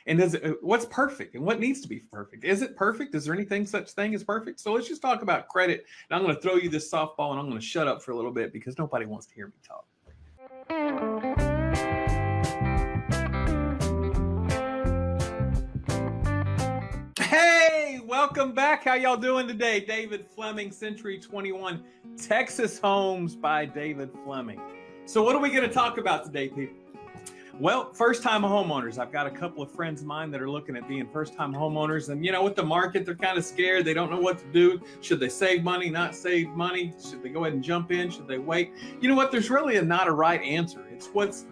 And what's perfect and what needs to be perfect? Is it perfect? Is there anything such thing as perfect? So let's just talk about credit. And I'm going to throw you this softball and I'm going to shut up for a little bit because nobody wants to hear me talk. Hey, welcome back. How y'all doing today? David Fleming, Century 21, Texas Homes by David Fleming. So what are we going to talk about today, people? Well, first-time homeowners. I've got a couple of friends of mine that are looking at being first-time homeowners. And, with the market, they're kind of scared. They don't know what to do. Should they save money, not save money? Should they go ahead and jump in? Should they wait? You know what? There's really not a right answer. It's what's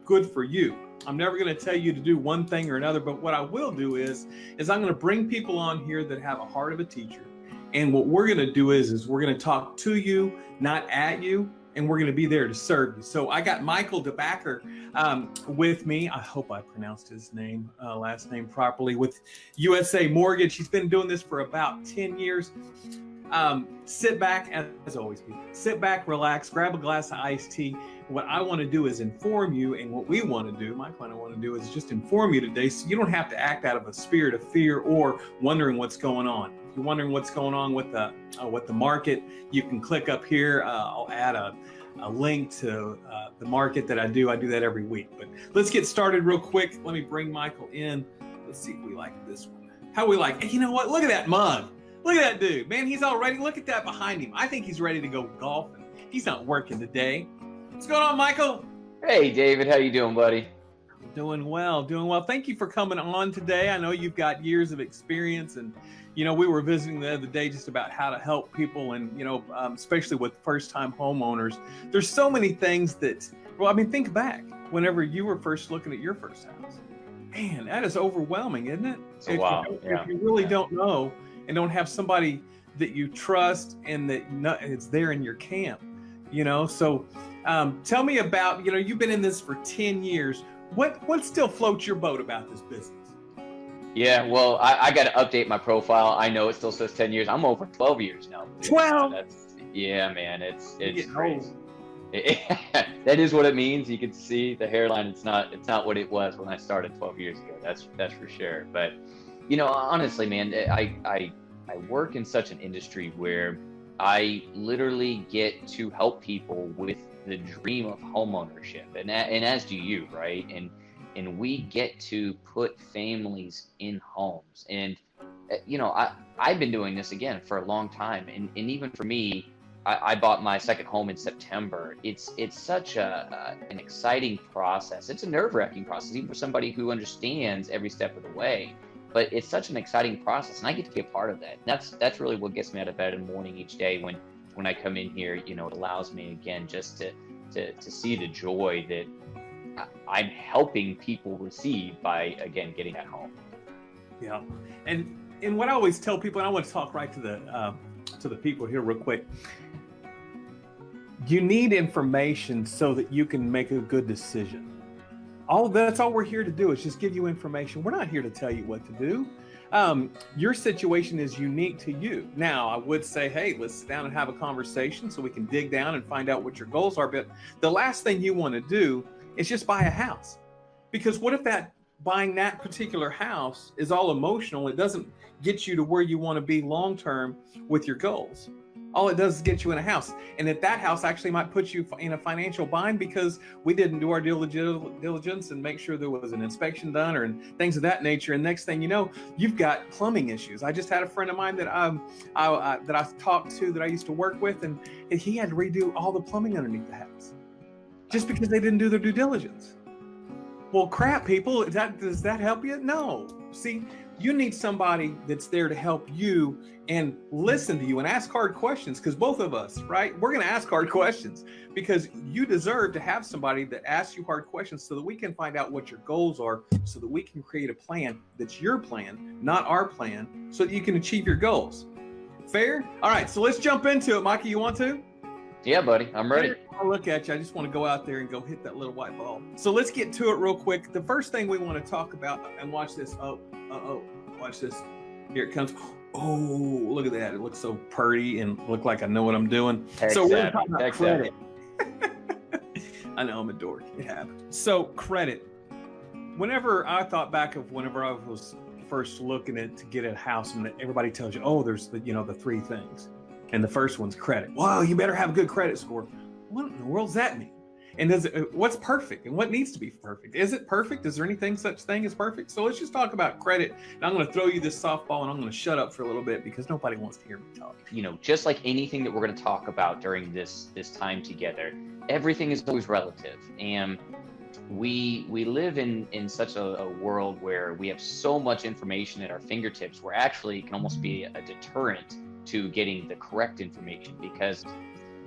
good for you. I'm never going to tell you to do one thing or another. But what I will do is I'm going to bring people on here that have a heart of a teacher. And what we're going to do is we're going to talk to you, not at you. And we're going to be there to serve you. So I got Michael Debacker with me. I hope I pronounced his last name properly, with USA Mortgage. He's been doing this for about 10 years. Sit back, as always, people. Sit back, relax, grab a glass of iced tea. What I want to do is inform you, and what we want to do, Michael and I want to do, is just inform you today so you don't have to act out of a spirit of fear or wondering what's going on. If you're wondering what's going on with the market, you can click up here. I'll add a link to the market that I do. I do that every week. But let's get started real quick. Let me bring Michael in. Let's see if we like this one. How we like? Hey, you know what? Look at that mug. Look at that dude, man. He's all ready. Look at that behind him. I think he's ready to go golfing. He's not working today. What's going on, Michael? Hey, David. How you doing, buddy? Doing well. Thank you for coming on today. I know you've got years of experience, and we were visiting the other day just about how to help people, and especially with first-time homeowners. There's so many things that. Well, I mean, think back whenever you were first looking at your first house. Man, that is overwhelming, isn't it? Wow. If you really don't know and don't have somebody that you trust and that it's there in your camp, So, tell me about you've been in this for 10 years. What still floats your boat about this business? Yeah, well, I got to update my profile. I know it still says 10 years. I'm over 12 years now. 12? Yeah, man, it's crazy. That is what it means. You can see the hairline. It's not what it was when I started 12 years ago. That's for sure. But honestly, man, I work in such an industry where I literally get to help people with the dream of homeownership, and as do you, right? And we get to put families in homes. And I've been doing this again for a long time, and even for me, I bought my second home in September. It's such an exciting process. It's a nerve-wracking process, even for somebody who understands every step of the way. But it's such an exciting process, and I get to be a part of that. That's really what gets me out of bed in the morning each day when I come in here. It allows me again just to see the joy that I'm helping people receive by again getting at home. Yeah, and what I always tell people, and I want to talk right to the people here real quick. You need information so that you can make a good decision. That's all we're here to do is just give you information. We're not here to tell you what to do. Your situation is unique to you. Now, I would say, hey, let's sit down and have a conversation so we can dig down and find out what your goals are. But the last thing you want to do is just buy a house. Because what if buying that particular house is all emotional? It doesn't get you to where you want to be long-term with your goals. All it does is get you in a house. And that house actually might put you in a financial bind because we didn't do our diligence and make sure there was an inspection done or things of that nature. And next thing you know, you've got plumbing issues. I just had a friend of mine that I talked to that I used to work with, and he had to redo all the plumbing underneath the house just because they didn't do their due diligence. Well, crap, people, does that help you? No. See, you need somebody that's there to help you and listen to you and ask hard questions, because both of us, right, we're going to ask hard questions because you deserve to have somebody that asks you hard questions so that we can find out what your goals are, so that we can create a plan that's your plan, not our plan, so that you can achieve your goals. Fair? All right, so let's jump into it. Mikey, you want to? Yeah, buddy, I'm ready. I'll look at you. I just want to go out there and go hit that little white ball. So let's get to it real quick. The first thing we want to talk about, and watch this. Watch this. Here it comes. Oh, look at that. It looks so pretty and look like I know what I'm doing. So we're talking about credit. I know I'm a dork. It happens. So credit. whenever I thought back of whenever I was first looking at to get a house, and everybody tells you, oh, there's the three things, and the first one's credit. Wow, you better have a good credit score. What in the world does that mean? And what's perfect and what needs to be perfect? Is it perfect? Is there anything such thing as perfect? So let's just talk about credit. And I'm going to throw you this softball, and I'm going to shut up for a little bit because nobody wants to hear me talk. Just like anything that we're going to talk about during this time together, everything is always relative. And we live in such a world where we have so much information at our fingertips, where actually it can almost be a deterrent to getting the correct information, because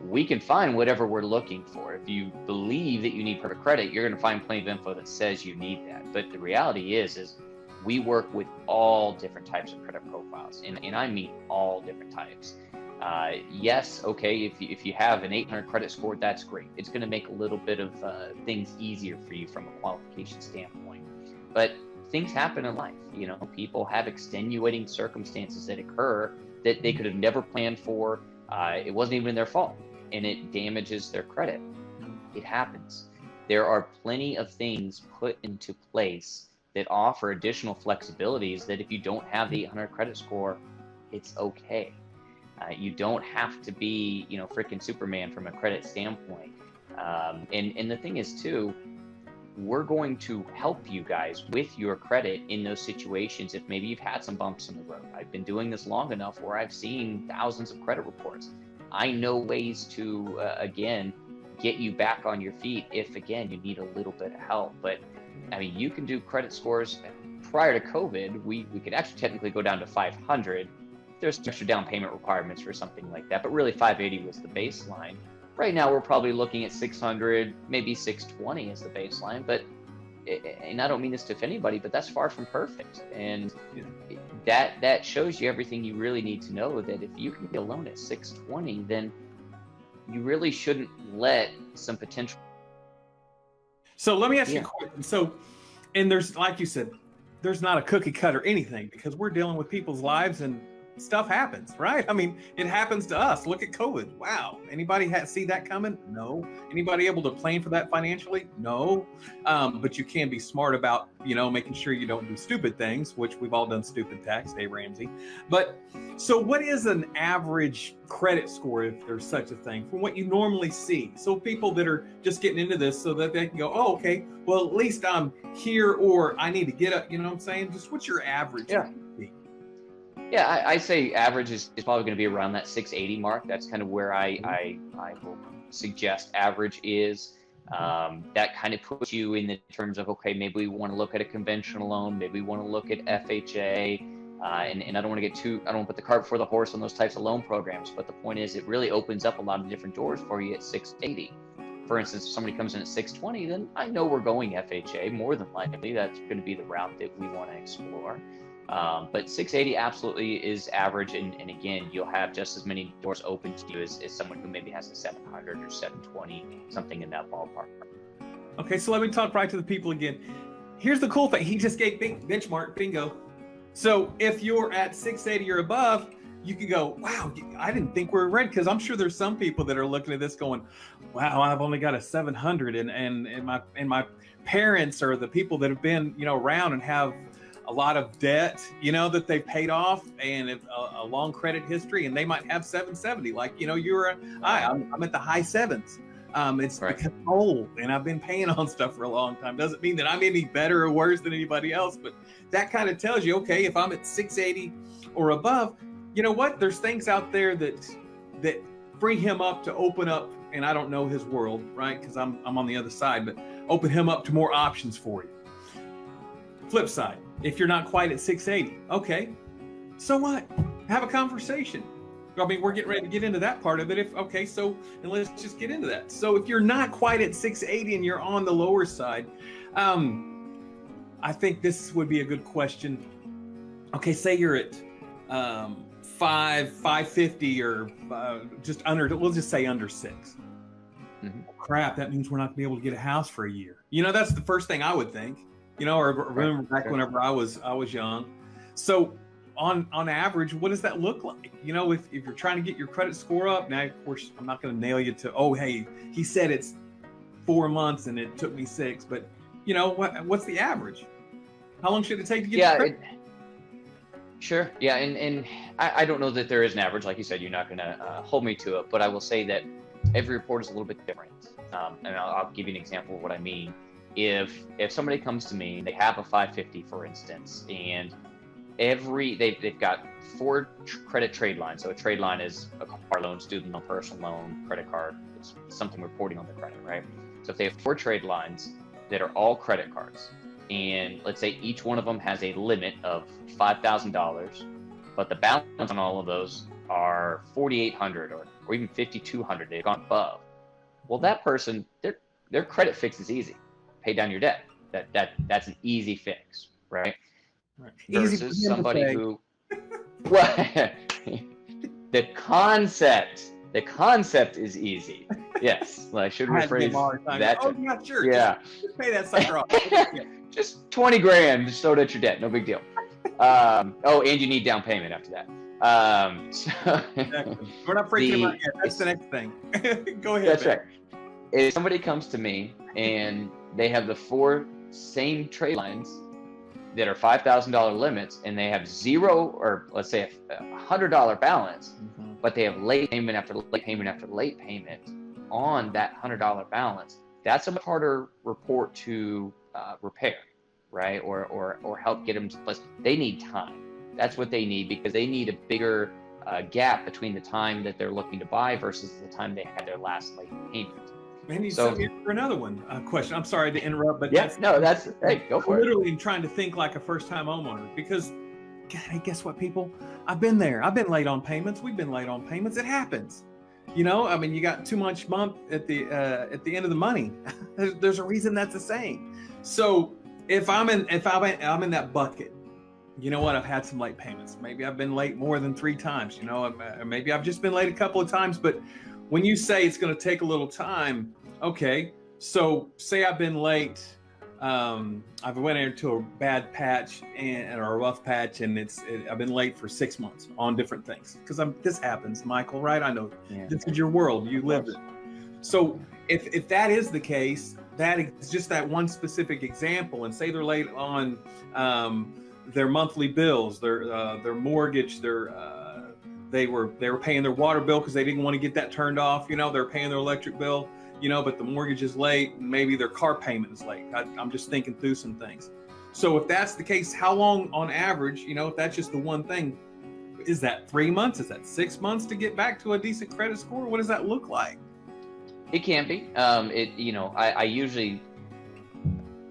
we can find whatever we're looking for. If you believe that you need perfect credit, you're going to find plenty of info that says you need that. But the reality is we work with all different types of credit profiles, and I mean all different types. Yes, okay, if you have an 800 credit score, that's great. It's going to make a little bit of things easier for you from a qualification standpoint. But things happen in life. People have extenuating circumstances that occur that they could have never planned for. It wasn't even their fault, and it damages their credit. It happens. There are plenty of things put into place that offer additional flexibilities that if you don't have the 800 credit score, it's okay. You don't have to be, freaking Superman from a credit standpoint. And the thing is too, we're going to help you guys with your credit in those situations if maybe you've had some bumps in the road. I've been doing this long enough where I've seen thousands of credit reports. I know ways to, again, get you back on your feet if, again, you need a little bit of help. But, you can do credit scores. Prior to COVID, we could actually technically go down to 500. There's extra down payment requirements for something like that, but really 580 was the baseline. Right now, we're probably looking at 600, maybe 620 as the baseline. But, and I don't mean this to offend anybody, but that's far from perfect. And that shows you everything you really need to know, that if you can get a loan at 620, then you really shouldn't let some potential. So let me ask you a question. So, and there's, like you said, there's not a cookie cutter anything, because we're dealing with people's lives and stuff happens, right? It happens to us. Look at COVID. Wow. Anybody see that coming? No. Anybody able to plan for that financially? No. But you can be smart about, making sure you don't do stupid things, which we've all done stupid tax day, Ramsey. But so what is an average credit score, if there's such a thing, from what you normally see? So people that are just getting into this so that they can go, oh, okay, well, at least I'm here, or I need to get up, you know what I'm saying? Just what's your average? Yeah, I say average is probably going to be around that 680 mark. That's kind of where I will suggest average is. That kind of puts you in the terms of, okay, maybe we want to look at a conventional loan, maybe we want to look at FHA, and I don't want to put the cart before the horse on those types of loan programs. But the point is, it really opens up a lot of different doors for you at 680. For instance, if somebody comes in at 620, then I know we're going FHA. More than likely, that's going to be the route that we want to explore. But 680 absolutely is average, and again, you'll have just as many doors open to you as someone who maybe has a 700 or 720, something in that ballpark. Okay, so let me talk right to the people again. Here's the cool thing. He just gave benchmark, bingo. So if you're at 680 or above, you can go, wow, I didn't think we were ready, because I'm sure there's some people that are looking at this going, wow, I've only got a 700, and my parents are the people that have been, around and have a lot of debt, that they've paid off, and a long credit history, and they might have 770. Like, I'm at the high sevens. It's right. Because I'm old and I've been paying on stuff for a long time. Doesn't mean that I'm any better or worse than anybody else, but that kind of tells you, okay, if I'm at 680 or above, you know what? There's things out there that free him up to open up, and I don't know his world, right? Because I'm on the other side, but open him up to more options for you. Flip side, if you're not quite at 680, okay, so what? Have a conversation. We're getting ready to get into that part of it. And let's just get into that. So if you're not quite at 680 and you're on the lower side, I think this would be a good question. Okay, say you're at 550 or just under, we'll just say under 6. Mm-hmm. Crap, that means we're not gonna be able to get a house for a year. That's the first thing I would think. Or remember back whenever I was young. So on average, what does that look like? If you're trying to get your credit score up, now of course I'm not going to nail you to, oh hey, he said it's 4 months and it took me 6, but what's the average? How long should it take to get Yeah, credit? sure. Yeah, and I don't know that there is an average. Like you said, you're not going to hold me to it, but I will say that every report is a little bit different. And I'll give you an example of what I mean. If somebody comes to me, they have a 550, for instance, and they've got 4 credit trade lines. So a trade line is a car loan, student loan, personal loan, credit card. It's something reporting on the credit, right? So if they have 4 trade lines that are all credit cards, and let's say each one of them has a limit of $5,000, but the balance on all of those are $4,800 or even $5,200. They've gone above. Well, that person, their credit fix is easy. Pay down your debt. That's an easy fix, right? Versus somebody who, well, the concept is easy. Yes, well, I should rephrase that. Oh, yeah, sure. Yeah, just pay that sucker off. Just 20 grand, just throw it at your debt. No big deal. Oh, and you need down payment after that. Exactly. We're not freaking about yet. That's the next thing. Go ahead. That's right. If somebody comes to me and they have the 4 same trade lines that are $5,000 limits, and they have 0 or let's say a $100 balance, but they have late payment after late payment after late payment on that $100 balance, that's a much harder report to repair, right? Or help get them to place. They need time. That's what they need, because they need a bigger gap between the time that they're looking to buy versus the time they had their last late payment. Man, you sent me for another one question. I'm sorry to interrupt, but hey, go for it. Literally trying to think like a first-time homeowner, because hey, guess what, people? I've been there. I've been late on payments. We've been late on payments. It happens. You got too much month at the end of the money. There's a reason that's the same. So if I'm in that bucket, you know what? I've had some late payments. Maybe I've been late more than 3 times. Maybe I've just been late a couple of times. But when you say it's going to take a little time, okay. So say I've been late. I've went into a bad patch or a rough patch, and I've been late for 6 months on different things, because this happens, Michael, right? I know This is your world. You live it. So if that is the case, that is just that one specific example, and say they're late on their monthly bills, their mortgage, they were paying their water bill because they didn't want to get that turned off. They're paying their electric bill, but the mortgage is late, and maybe their car payment is late. I'm just thinking through some things. So if that's the case, how long on average, if that's just the one thing, is that 3 months? Is that 6 months to get back to a decent credit score? What does that look like? It can be. I usually,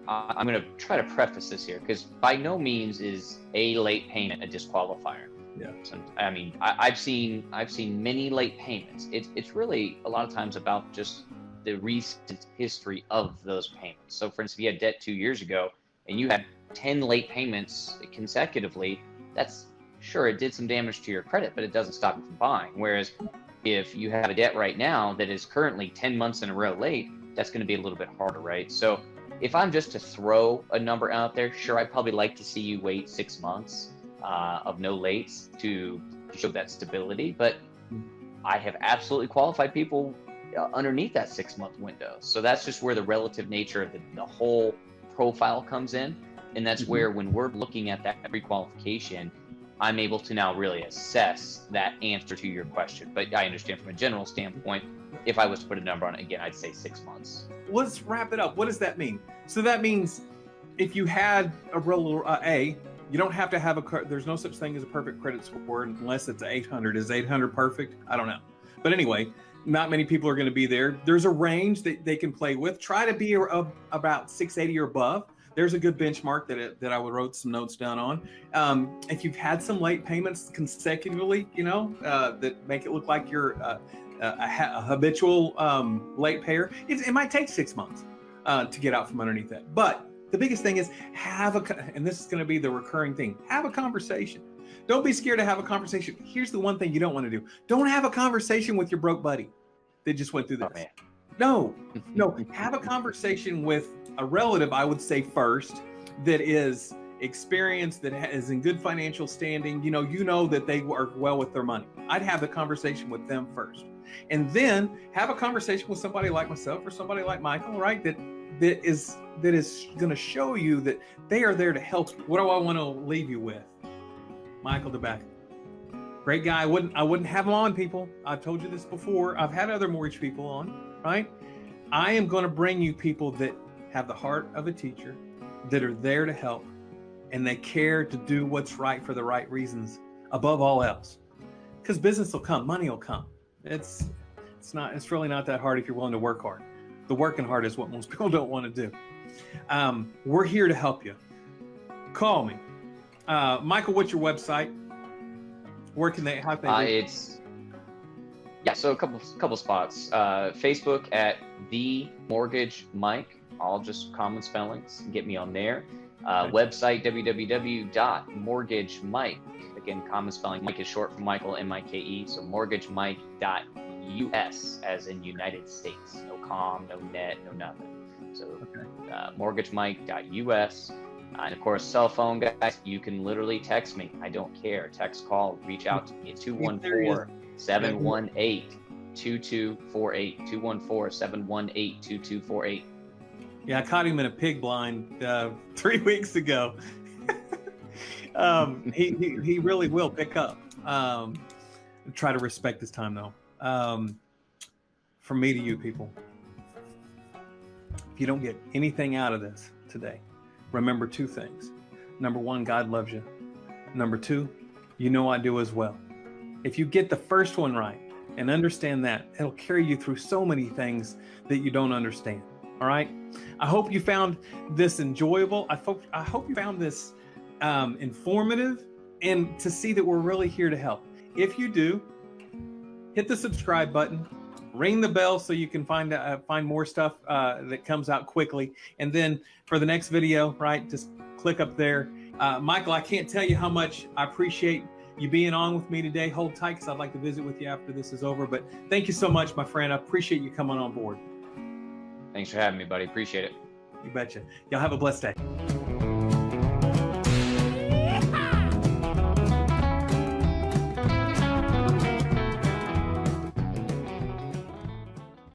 I'm going to try to preface this here, because by no means is a late payment a disqualifier. Yeah. So, I've seen many late payments. It's really a lot of times about just the recent history of those payments. So for instance, if you had debt 2 years ago and you had 10 late payments consecutively, that's sure, it did some damage to your credit, but it doesn't stop you from buying. Whereas if you have a debt right now that is currently 10 months in a row late, that's going to be a little bit harder, right? So if I'm just to throw a number out there, sure, I'd probably like to see you wait 6 months of no lates to show that stability, but I have absolutely qualified people underneath that 6 month window. So that's just where the relative nature of the whole profile comes in. And that's where, when we're looking at that pre-qualification, I'm able to now really assess that answer to your question. But I understand from a general standpoint, if I was to put a number on it, again, I'd say 6 months. Let's wrap it up. What does that mean? So that means if you had a real you don't have to have there's no such thing as a perfect credit score unless it's 800. Is 800 perfect? I don't know. But anyway, not many people are going to be there. There's a range that they can play with. Try to be about 680 or above. There's a good benchmark that I wrote some notes down on. If you've had some late payments consecutively, that make it look like you're a habitual late payer, it might take 6 months to get out from underneath that. But the biggest thing is and this is going to be the recurring thing, have a conversation. Don't be scared to have a conversation. Here's the one thing you don't want to do. Don't have a conversation with your broke buddy that just went through this. No, have a conversation with a relative, I would say first, that is experienced, that is in good financial standing. You know that they work well with their money. I'd have the conversation with them first. And then have a conversation with somebody like myself or somebody like Michael, right? That that is going to show you that they are there to help you. What do I want to leave you with? Michael Debacker. Great guy. I wouldn't have him on, people. I've told you this before. I've had other mortgage people on, right? I am going to bring you people that have the heart of a teacher, that are there to help, and they care to do what's right for the right reasons above all else. Because business will come, money will come. It's really not that hard if you're willing to work hard. The working hard is what most people don't want to do. We're here to help you. Call me. Michael, what's your website? Where can how can they so a couple spots. Facebook at The Mortgage Mike, all just common spellings. Get me on there. Website www.mortgagemike. Again, common spelling. Mike is short for Michael, M-I-K-E. So mortgagemike.us, as in United States. No com, no net, no nothing. So mortgagemike.us. And of course, cell phone, guys, you can literally text me. I don't care. Text, call, reach out to me at 214-718-2248. 214-718-2248. Yeah, I caught him in a pig blind 3 weeks ago. He really will pick up. Try to respect his time, though. From me to you, people, if you don't get anything out of this today, remember two things. Number one, God loves you. Number two, you know I do as well. If you get the first one right and understand that, it'll carry you through so many things that you don't understand. All right. I hope you found this enjoyable. I hope you found this informative, and to see that we're really here to help. If you do, hit the subscribe button, ring the bell so you can find more stuff that comes out quickly. And then for the next video, right, just click up there. Michael, I can't tell you how much I appreciate you being on with me today. Hold tight, because I'd like to visit with you after this is over. But thank you so much, my friend. I appreciate you coming on board. Thanks for having me, buddy. Appreciate it. You betcha. Y'all have a blessed day.